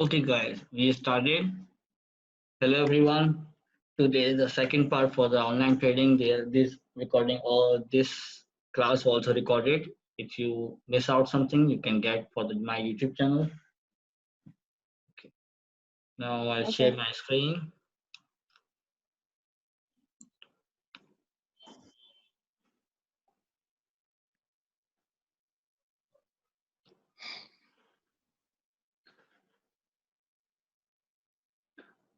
Okay, guys, we started. Hello, everyone. Today is the second part for the online trading. This recording or this class also recorded. If you miss out something, you can get for my YouTube channel. Okay. Now I'll share Okay. my screen.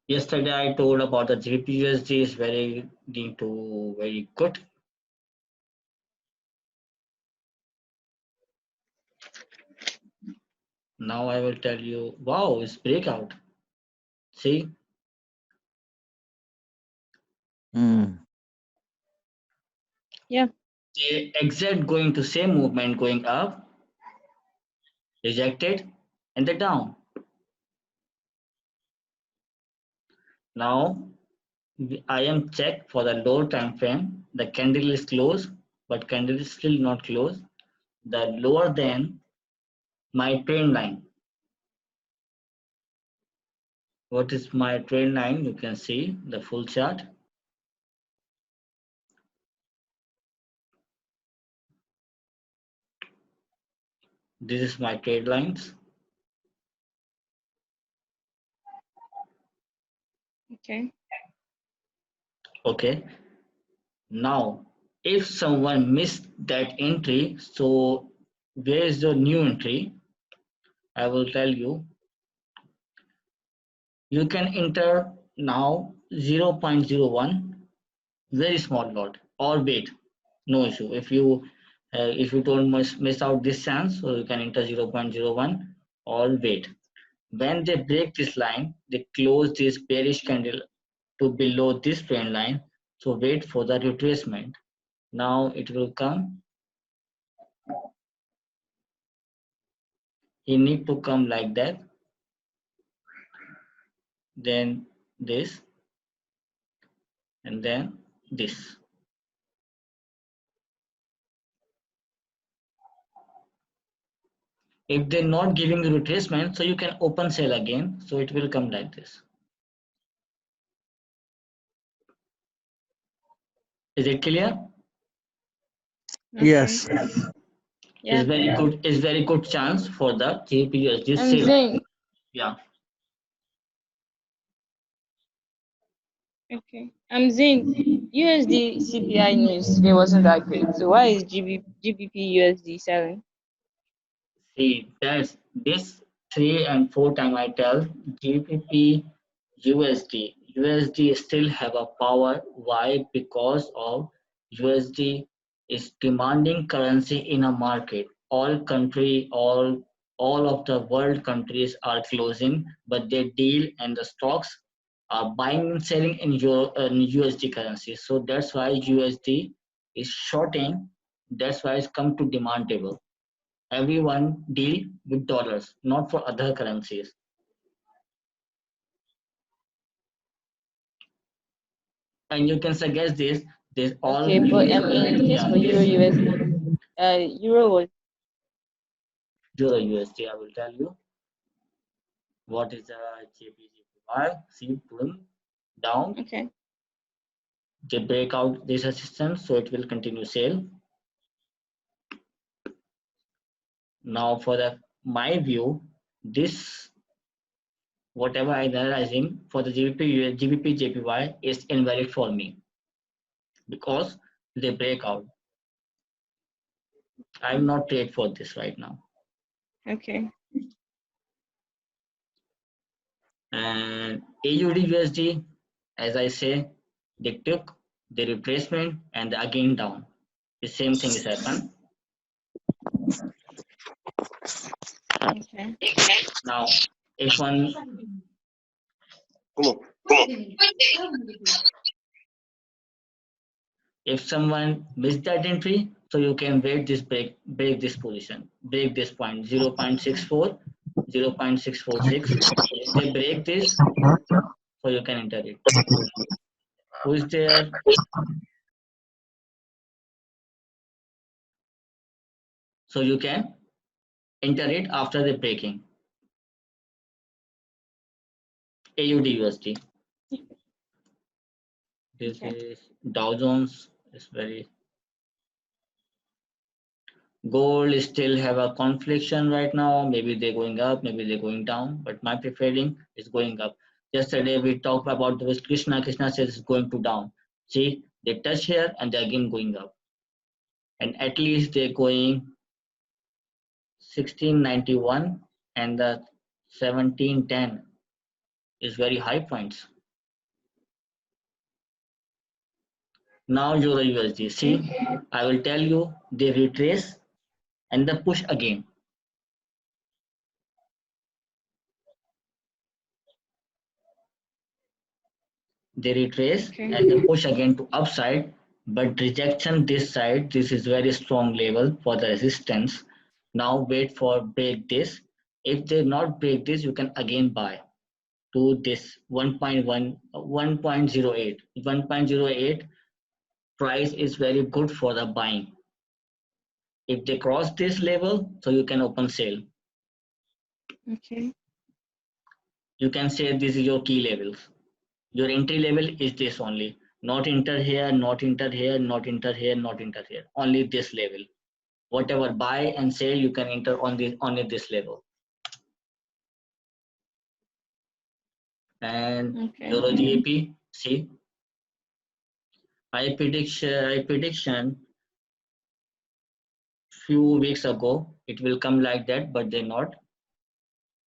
Yesterday I told about the GPUSD is very good. Now I will tell you. Wow, it's breakout. See, Yeah. the exact going to same movement going up, rejected, and the down. Now I am checked for the lower time frame. The candle is closed, but candle is still not closed. The lower than my trend line. What is my trend line? You can see the full chart. This is my trade lines. Okay. Okay. Now, if someone missed that entry, so where is the new entry? I will tell you. You can enter now 0.01, very small lot, or wait, no issue. If you don't miss out this chance, so you can enter 0.01 or wait. When they break this line, they close this bearish candle to below this trend line. So wait for the retracement. Now it will come. You need to come like that. Then this, and then this. If they're not giving you retracement, so you can open sell again. So it will come like this. Is it clear? Okay. Yes. Yeah. Is very good chance for the GPUSD I'm sale. Zain. Yeah. Okay. I'm Zain. USD CPI news today wasn't that great. So why is GBP USD selling? See, that's this 3 and 4 time I tell GBP USD still have a power. Why? Because of USD is demanding currency in a market. All of the world countries are closing, but they deal and the stocks are buying and selling in USD currency. So that's why USD is shorting. That's why it's come to demand table. Everyone deal with dollars, not for other currencies. And you can suggest this all Okay, but in the case yeah, for Euro this USD, Euro was Euro USD. I will tell you what is the JPY. See, boom, down. okay. They break out this resistance, so it will continue sale. Now, for the my view, this whatever I analyzing for the GBP JPY is invalid for me because they break out. I will not trade for this right now. Okay. And AUD USD, as I say, they took the retracement and again down. The same thing is happened. Okay. Now, if one if someone missed that entry, so you can wait this break this position, break this point 0.64, 0.646. If they break this, so you can enter it. Who is there? So you can enter it after the breaking. AUD USD. This Okay. is Dow Jones. Is very gold still have a confliction right now. Maybe they're going up, maybe they're going down. But my preferring is going up. Yesterday we talked about this Krishna. Krishna says it's going to down. See, they touch here and they're again going up. And at least they're going 1691 and the 1710 is very high points. Now Euro USD. See, I will tell you they retrace and the push again. They retrace Okay. and they push again to upside, but rejection this side. This is very strong level for the resistance. Now wait for break this. If they not break this, you can again buy to this 1.1, 1.08. 1.08 price is very good for the buying. If they cross this level, so you can open sale. Okay. You can say this is your key levels. Your entry level is this only. Not enter here, not enter here, not enter here, not enter here. Only this level. Whatever buy and sell, you can enter on this only this level. And Okay. Euro GAP, see, I prediction few weeks ago it will come like that, but they're not.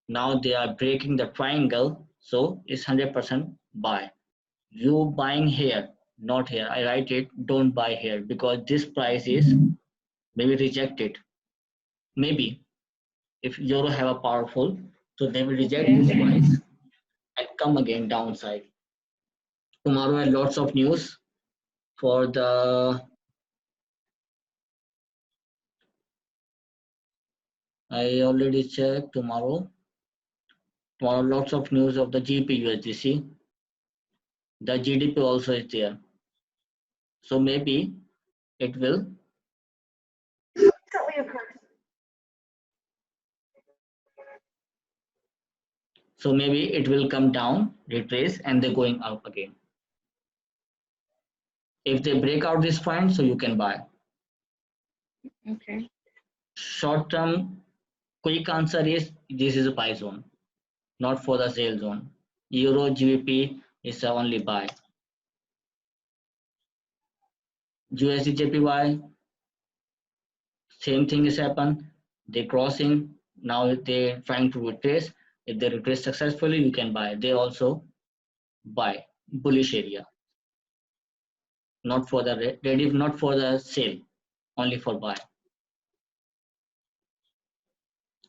Now they are breaking the triangle, so it's 100% buy. You buying here, not here. I write it, don't buy here because this price is maybe rejected. Maybe if euro have a powerful, so they will reject Okay. this price and come again downside. Tomorrow have lots of news for the. I already checked tomorrow. Tomorrow lots of news of the GP USDC. The GDP also is there. So maybe it will. So maybe it will come down, retrace, and they're going up again. If they break out this point, so you can buy. Okay. Short term, quick answer is this is a buy zone, not for the sale zone. Euro GBP is the only buy. USD JPY, same thing is happened. They crossing. Now they're trying to retrace. If they retrace successfully, you can buy. They also buy bullish area, not for the ready, not for the sale, only for buy.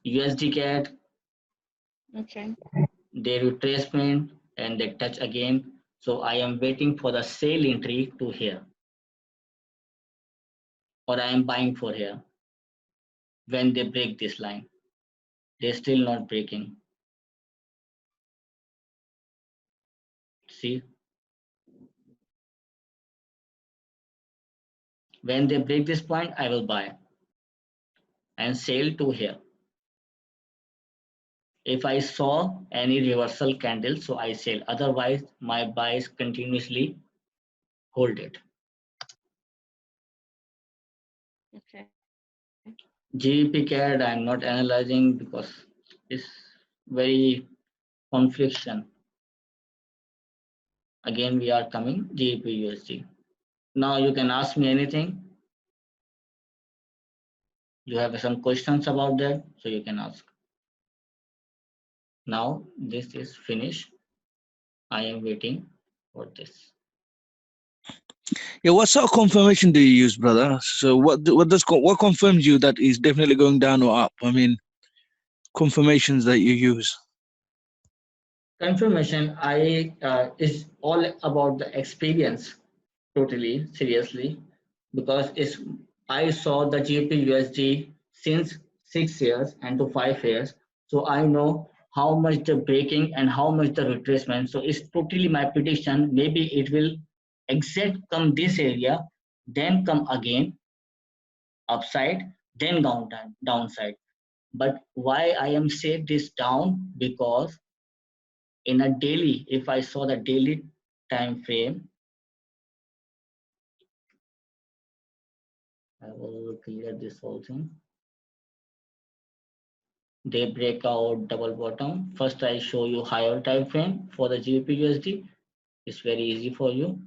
USD CAD, Okay. they retracement and they touch again. So I am waiting for the sale entry to here, or I am buying for here when they break this line. They're still not breaking. See, when they break this point, I will buy and sell to here. If I saw any reversal candle, so I sell. Otherwise, my buys continuously hold it. Okay. GBP CAD, I'm not analyzing because it's very confliction. Again, we are coming GBP USD. Now you can ask me anything. You have some questions about that, so you can ask. Now this is finished. I am waiting for this. Yeah, what sort of confirmation do you use, brother? So what confirms you that is definitely going down or up? I mean, confirmations that you use. Confirmation, I is all about the experience. Totally seriously, because it's I saw the GBP USD since 6 years and to 5 years, so I know how much the breaking and how much the retracement. So it's totally my prediction. Maybe it will exact come this area, then come again upside, then downside. But why I am say this down? Because in a daily, if I saw the daily time frame, I will clear this whole thing. They break out double bottom. First, I show you higher time frame for the GBP USD. It's very easy for you.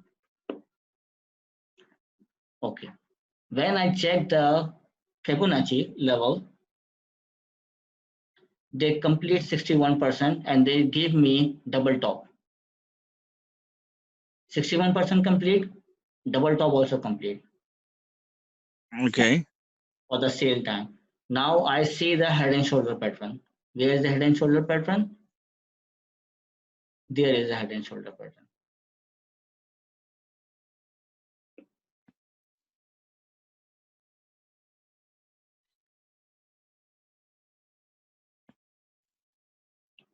Okay. When I check the Fibonacci level, they complete 61% and they give me double top. 61% complete, double top also complete. Okay. For the sale time. Now I see the head and shoulder pattern. Where is the head and shoulder pattern? There is a head and shoulder pattern.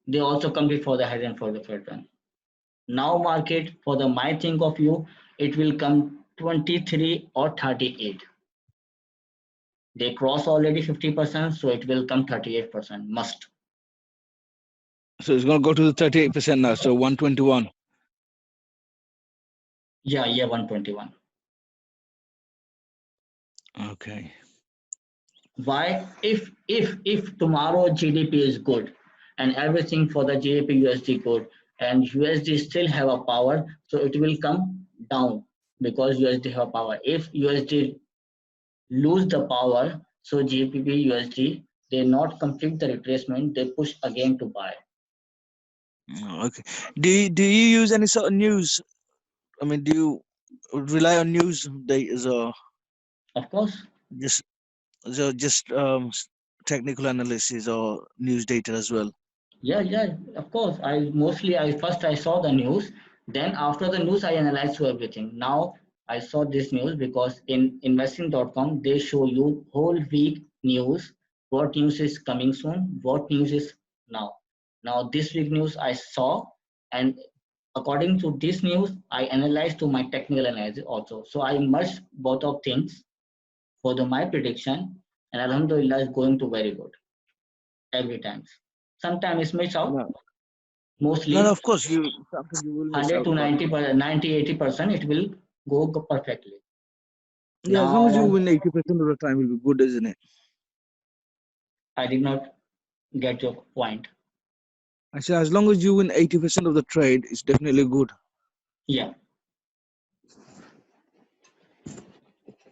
They also complete for the head and shoulder pattern. Now market for the my think of you, it will come 23 or 38. They cross already 50%, so it will come 38%. Must. So it's going to go to the 38% now. So 121. Yeah, 121. Okay. Why? If tomorrow GDP is good and everything for the GDP USD good and USD still have a power, so it will come down because USD have power. If USD lose the power, so GBP USD they not complete the retracement, they push again to buy. Okay. Do you use any sort of news? I mean, do you rely on news data or Of course. just technical analysis or news data as well? Yeah, of course. I first I saw the news, then after the news I analyzed through everything. Now I saw this news because in investing.com they show you whole week news, what news is coming soon, what news is now. Now this week news I saw, and according to this news I analyzed to my technical analysis also. So I merged both of things for the my prediction, and Alhamdulillah is going to very good every time. Sometimes it miss out, No, mostly of course something you will miss 100 out, to but 90, 80% it will go perfectly. yeah, as long as you Now, win 80% of the time, will be good, isn't it? I did not get your point. I say as long as you win 80% of the trade, it's definitely good. Yeah.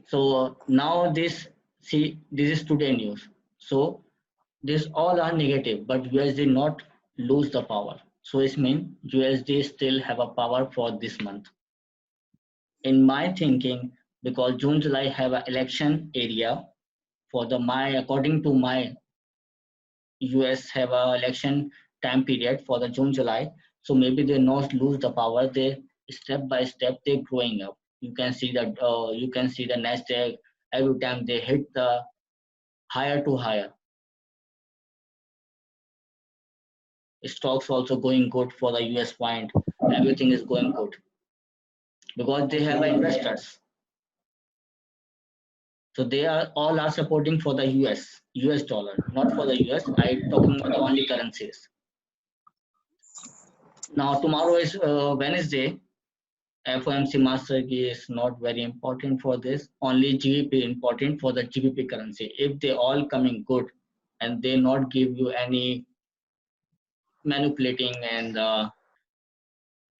So now this, see, this is today news. So this all are negative, but USD not lose the power. So it means USD still have a power for this month. In my thinking, because June, July have an election area for the my according to my US have a election time period for the June, July. So maybe they not lose the power. They step by step they growing up. You can see the Nasdaq every time they hit the higher to higher. Stocks also going good for the US point. Everything is going good because they have investors. So they are all are supporting for the US dollar, not for the US. I talking about the only currencies. Now tomorrow is Wednesday. FOMC master key is not very important for this. Only GBP important for the GBP currency. If they all coming good and they not give you any manipulating and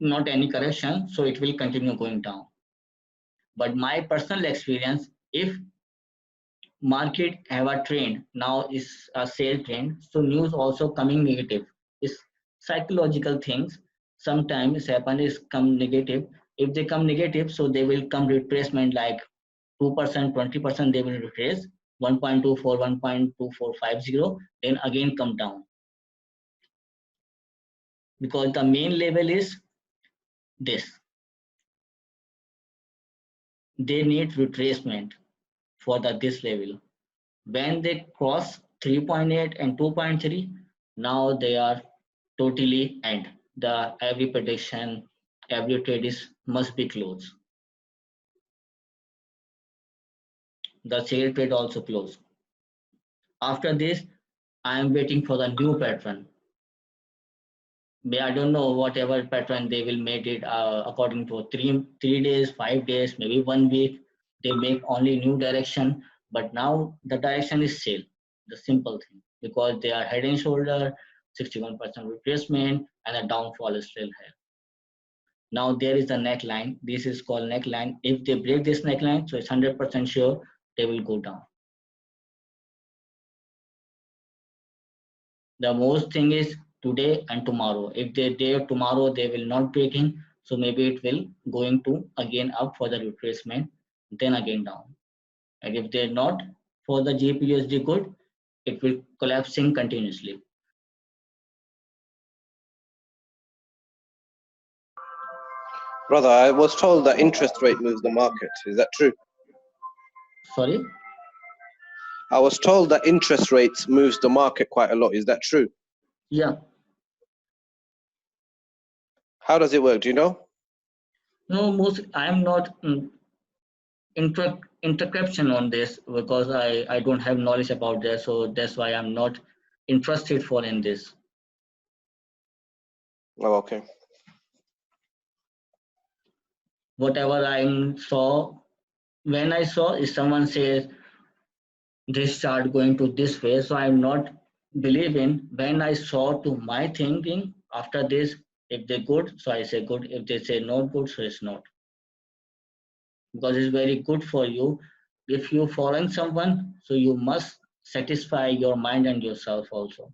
not any correction, so it will continue going down. But my personal experience, if market have a trend now is a sale trend, so news also coming negative. Is psychological things. Sometimes happen is come negative. If they come negative, so they will come retracement like 2%, 20% they will retrace 1.24, 1.2450, then again come down. Because the main level is this. They need retracement for this level. When they cross 3.8 and 2.3, now they are totally end. The every prediction, every trade is must be closed. The sale trade also closed. After this, I am waiting for the new pattern. I don't know whatever pattern they will make it according to 3 days, 5 days, maybe 1 week. They make only new direction, but now the direction is sale. The simple thing, because they are head and shoulder, 61% retracement, and the downfall is still here. Now there is the neckline. This is called neckline. If they break this neckline, so it's 100% sure they will go down. The most thing is today and tomorrow. If they dare tomorrow, they will not breaking. So maybe it will going to again up for the retracement, then again down. And if they're not for the GPUSD good, it will collapsing continuously. Brother, I was told that interest rate moves the market. Is that true? Sorry? I was told that interest rates moves the market quite a lot. Is that true? Yeah. How does it work? Do you know? No, most I'm not interception on this because I don't have knowledge about this, so that's why I'm not interested for in this. Oh, okay. Whatever I saw, when I saw if someone says this chart going to this way, so I'm not believing. When I saw to my thinking after this, if they good, so I say good. If they say not good, so it's not, because it's very good for you. If you following someone, so you must satisfy your mind and yourself also,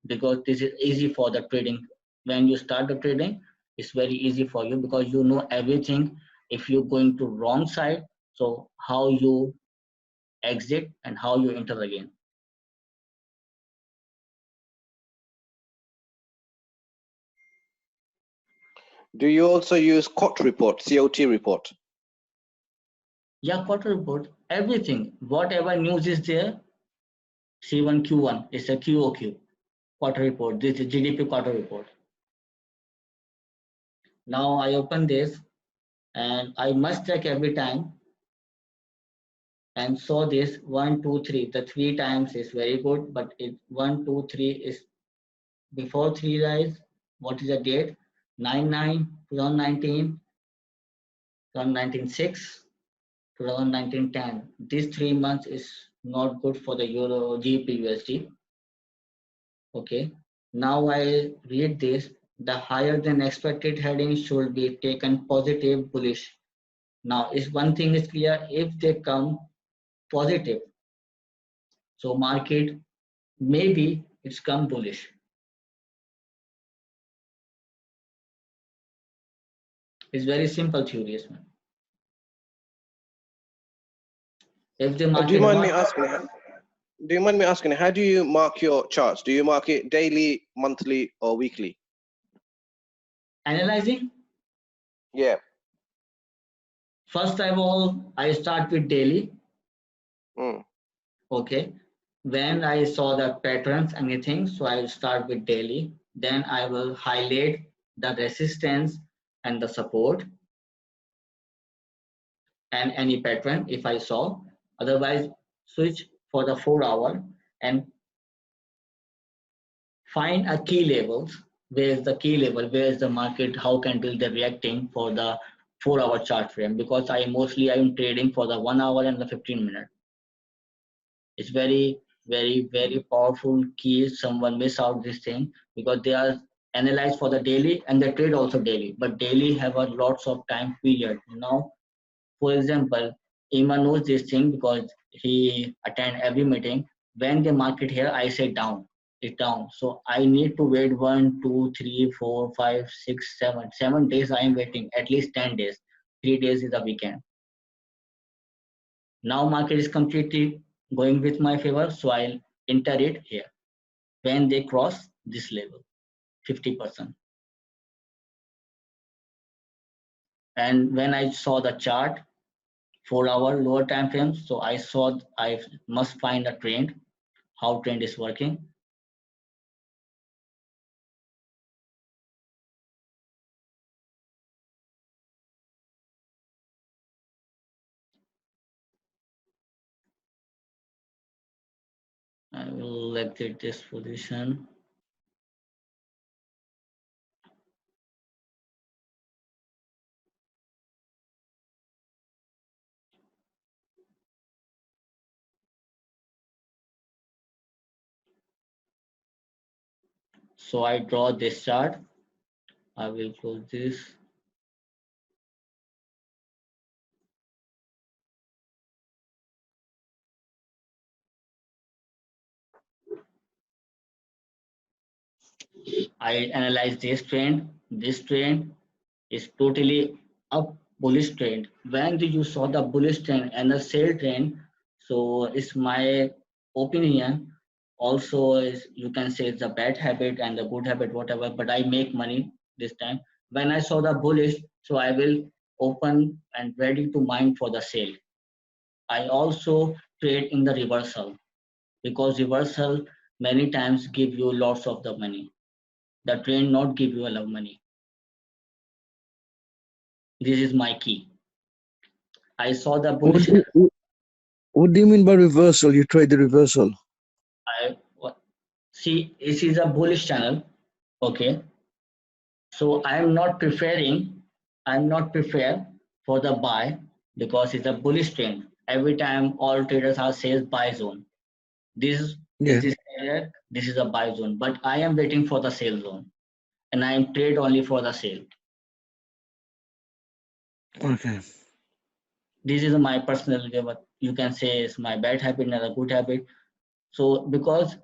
because this is easy for the trading. When you start the trading, it's very easy for you because you know everything. If you're going to wrong side, so how you exit and how you enter again. Do you also use COT report, COT report? Yeah, quarter report, everything, whatever news is there, C1 Q1 is a QOQ quarter report. This is GDP quarter report. Now I open this and I must check every time and saw this 1, 2, 3. The 3 times is very good, but it 1, 2, 3 is before 3 rise. What is the date? 9/9, 2019, 2019 6, 2019 10. These 3 months is not good for the Euro GBP USD. Okay. Now I read this. The higher than expected heading should be taken positive bullish. Now, if one thing is clear, if they come positive, so market maybe it's come bullish. It's very simple theories, man. If the Do you market mind me wants asking? Do you mind me asking? How do you mark your charts? Do you mark it daily, monthly, or weekly? analyzing, Yeah. first of all, I start with daily. Mm. Okay. When I saw the patterns, anything, so I will start with daily. Then I will highlight the resistance and the support and any pattern if I saw. Otherwise, switch for the 4 hour and find a key levels. Where is the key level? Where is the market? How can they reacting for the 4 hour chart frame? Because I'm trading for the 1 hour and the 15 minute. It's very powerful key. Someone miss out this thing because they are analyzed for the daily and they trade also daily. But daily have a lots of time period. Now, for example, Iman knows this thing because he attend every meeting. When the market here, I say down, it's down. So I need to wait 1, 2, 3, 4, 5, 6, 7. 7 days I am waiting, at least 10 days. 3 days is a weekend. Now market is completely going with my favor, so I'll enter it here. When they cross this level, 50%. And when I saw the chart, 4 hour lower time frame, so I saw I must find a trend, how trend is working. I will exit this position. So I draw this chart. I will close this. I analyze this trend. This trend is totally up bullish trend. When you saw the bullish trend and the sell trend, so it's my opinion. Also, is you can say it's a bad habit and a good habit, whatever. But I make money this time. When I saw the bullish, so I will open and ready to mine for the sale. I also trade in the reversal because reversal many times give you lots of the money. The trend not give you a lot of money. This is my key. I saw the What bullish. do what do you mean by reversal? You trade the reversal. I see this is a bullish channel. Okay, so I'm not prepared for the buy because it's a bullish trend. Every time all traders are says buy zone. This is Yeah. this area, this is a buy zone, but I am waiting for the sale zone and I am trade only for the sale. Okay. This is my personal, what you can say is my bad habit and a good habit. So because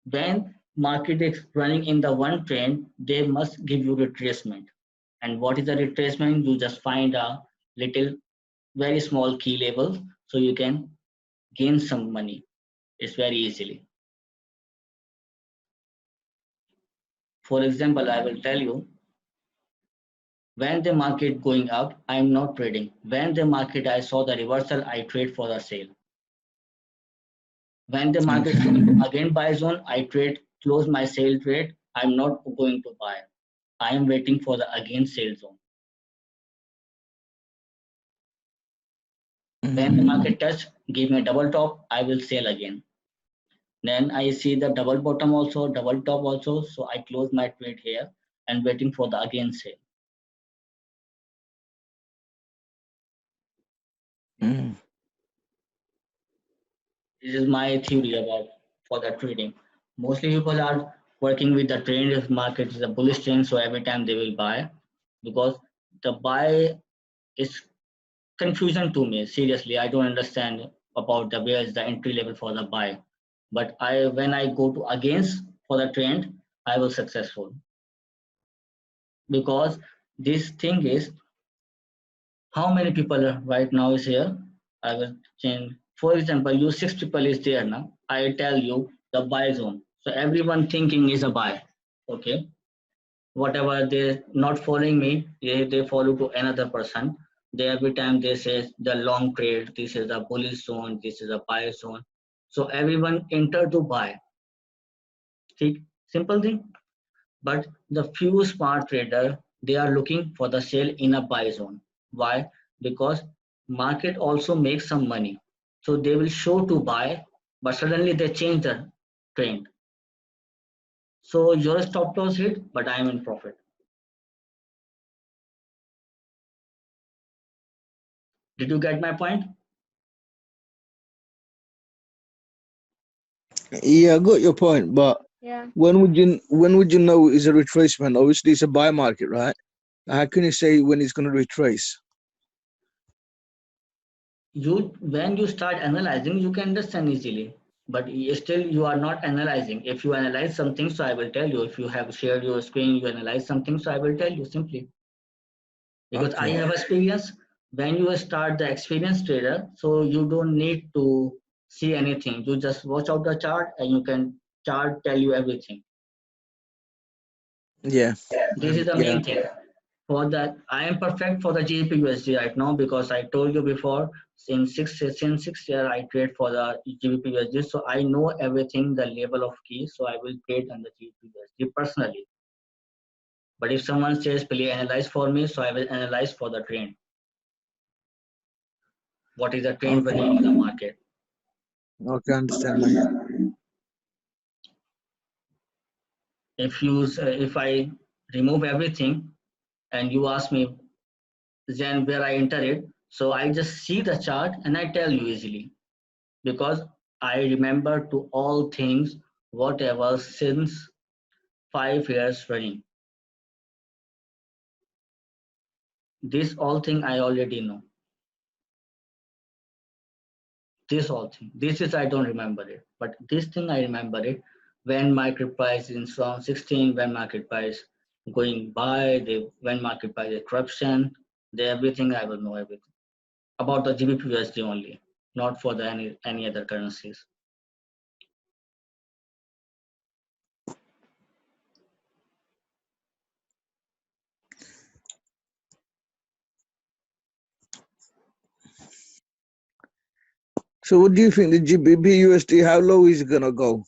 when market is running in the one trend, they must give you retracement. And what is the retracement? You just find a little, very small key level so you can gain some money. It's very easily. For example, I will tell you when the market going up, I'm not trading. When the market I saw the reversal, I trade for the sale. When the market Okay. going to again buy zone, I trade, close my sale trade. I'm not going to buy. I am waiting for the again sale zone. When the Mhm. market touch, give me a double top, I will sell again. Then I see the double bottom also, double top also. So I close my trade here and waiting for the again sale. Mhm. This is my theory about for the trading. Mostly people are working with the trend. If market is a bullish trend, so every time they will buy because the buy is confusion to me. Seriously, I don't understand about the where is the entry level for the buy. But I when I go to against for the trend, I was successful because this thing is how many people right now is here. I will change. For example, you six people is there now. I tell you the buy zone. So everyone thinking is a buy. Okay. Whatever they not following me, they follow to another person. They every time they say the long trade, this is a bullish zone, this is a buy zone. So everyone enter to buy. See, simple thing. But the few smart trader they are looking for the sale in a buy zone. Why? Because market also makes some money. So they will show to buy, but suddenly they change the trend. So your stop loss hit, but I am in profit. Did you get my point? Yeah, I got your point, but Yeah. when would you know is a retracement? Obviously, it's a buy market, right? How can you say when it's going to retrace? You when you start analyzing, you can understand easily. But still, you are not analyzing. If you analyze something, so I will tell you. If you have shared your screen, you analyze something, so I will tell you simply. Because I Okay. have experience. When you start the experienced trader, so you don't need to see anything. You just watch out the chart and you can chart tell you everything. Yeah. This is the Yeah. main thing. For that, I am perfect for the GBP USD right now because I told you before, since 6 year I trade for the GBP USD, so I know everything, the level of key, so I will trade on the GBP USD personally. But if someone says, please analyze for me, so I will analyze for the trend. What is the trend Okay. running in the market? Okay, I understand, man. If I remove everything and you ask me then where I enter it, so I just see the chart and I tell you easily because I remember to all things whatever since 5 years running. This all thing I already know. This all thing. This is I don't remember it, but this thing I remember it. When market price is in strong 16, when market price going by, when market price is corruption, everything I will know everything about the GBP USD only, not for the any other currencies. So what do you think the GBP USD? How low is it gonna go?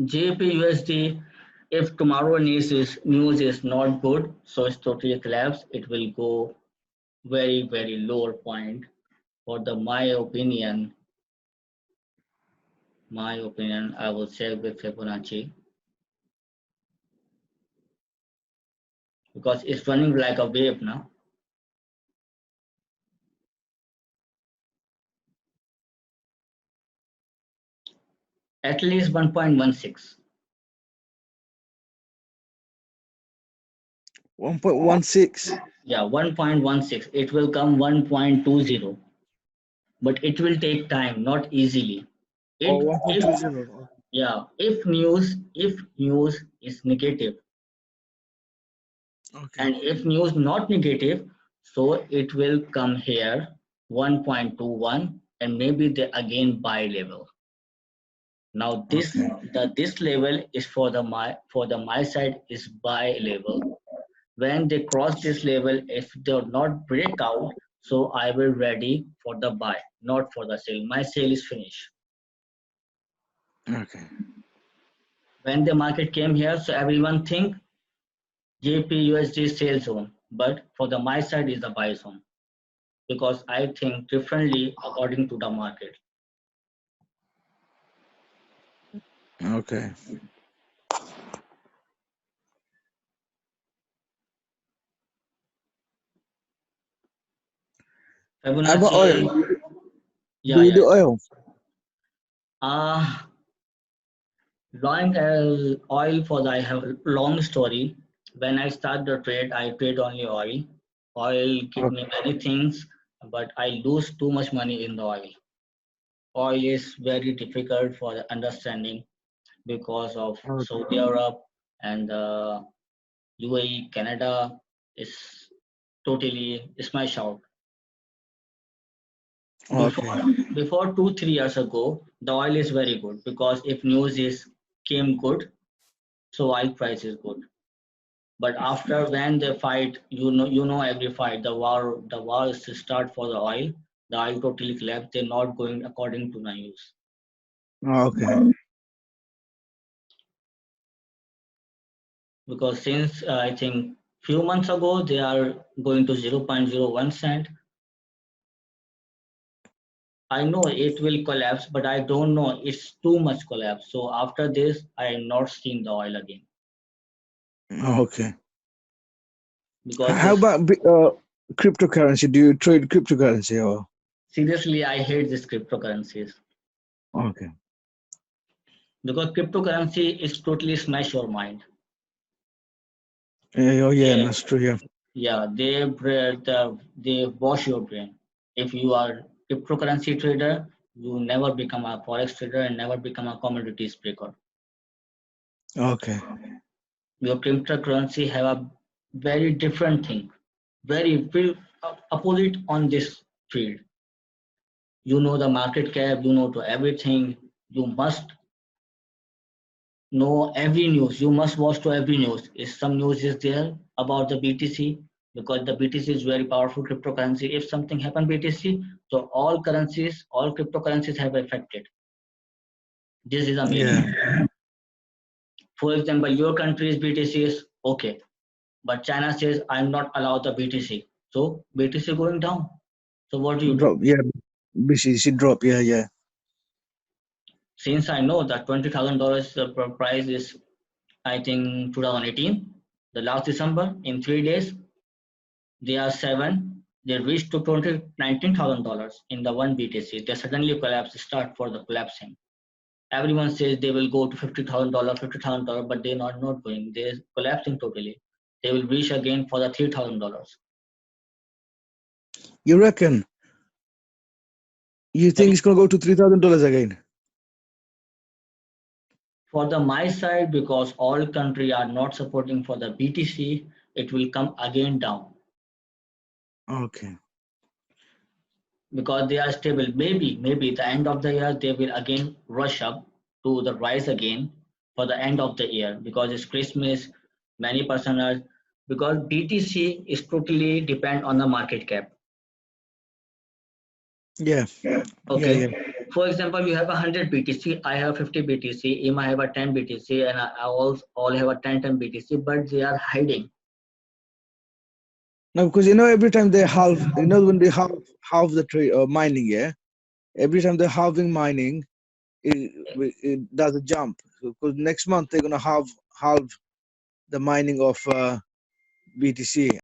GBP USD, if tomorrow news is not good, so it's totally collapse, it will go very lower point. For the my opinion, I will check with Fibonacci because it's running like a wave now. At least 1.16. 1.16. Yeah, 1.16. It will come 1.20, but it will take time, not easily. Oh, If 1.20. yeah, if news is negative, Okay. and if news not negative, so it will come here 1.21, and maybe the again buy level. Now this this level is for the my side is buy level. When they cross this level, if they do not break out, so I will ready for the buy, not for the sale. My sale is finished. Okay. When the market came here, so everyone think JP USD sale zone, but for the my side is the buy zone because I think differently according to the market. Okay. How about Fibonacci, oil? yeah, Do you yeah. do oil? Uh, long as oil for the, I have a long story. When I start the trade, I trade only oil. Oil give me many things, but I lose too much money in the oil. Oil is very difficult for the understanding because of Saudi Arab and UAE, Canada is totally smash out. Okay. Before 2 3 years ago, the oil is very good because if news is came good, so oil price is good. But after when they fight, you know every fight, the war is to start for the oil. The oil totally collapsed. They're not going according to the news. Okay. Because since I think few months ago they are going to 0.01 cent. I know it will collapse, but I don't know it's too much collapse. So after this, I am not seeing the oil again Okay. because How this about cryptocurrency? Do you trade cryptocurrency or? seriously I hate these cryptocurrencies Okay. because cryptocurrency is totally smash your mind. Yeah, oh, yeah, They, that's true. Yeah. yeah, they wash your brain. If you are cryptocurrency trader, you never become a forex trader and never become a commodities breaker. Okay. Your cryptocurrency have a very different thing, very opposite on this field. You know the market cap, you know to everything. You must know every news. You must watch to every news. If some news is there about the BTC, because the BTC is very powerful cryptocurrency. If something happen BTC, so all currencies, all cryptocurrencies have affected. This is a Yeah. meaning. For example, your country's BTC is okay, but China says I'm not allowed the BTC. So BTC going down. So what do you do? Drop. Yeah. BCC drop. Yeah. Yeah. Since I know that $20,000 price is, I think 2018, the last December in 3 days they are seven. They reached to $19,000 in the one BTC. They suddenly collapse, start for the collapsing. everyone says they will go to $50,000, but they're not going. They're collapsing totally. They will reach again for the $3,000. You reckon? You think it's gonna go to $3,000 again? For the my side, because all country are not supporting for the BTC, it will come again down Okay. because they are stable. Maybe the end of the year they will again rush up to the rise again for the end of the year because it's Christmas. Many person are because BTC is totally depend on the market cap. Yeah. Yeah. Okay. Yeah. For example, you have 100 BTC, I have 50 BTC, Ima have a 10 BTC, and I all have a 10 BTC, but they are hiding. No, because every time they halve, when they halve the trade mining, yeah. Every time they're halving mining, it does a jump. Because next month they're gonna halve the mining of BTC,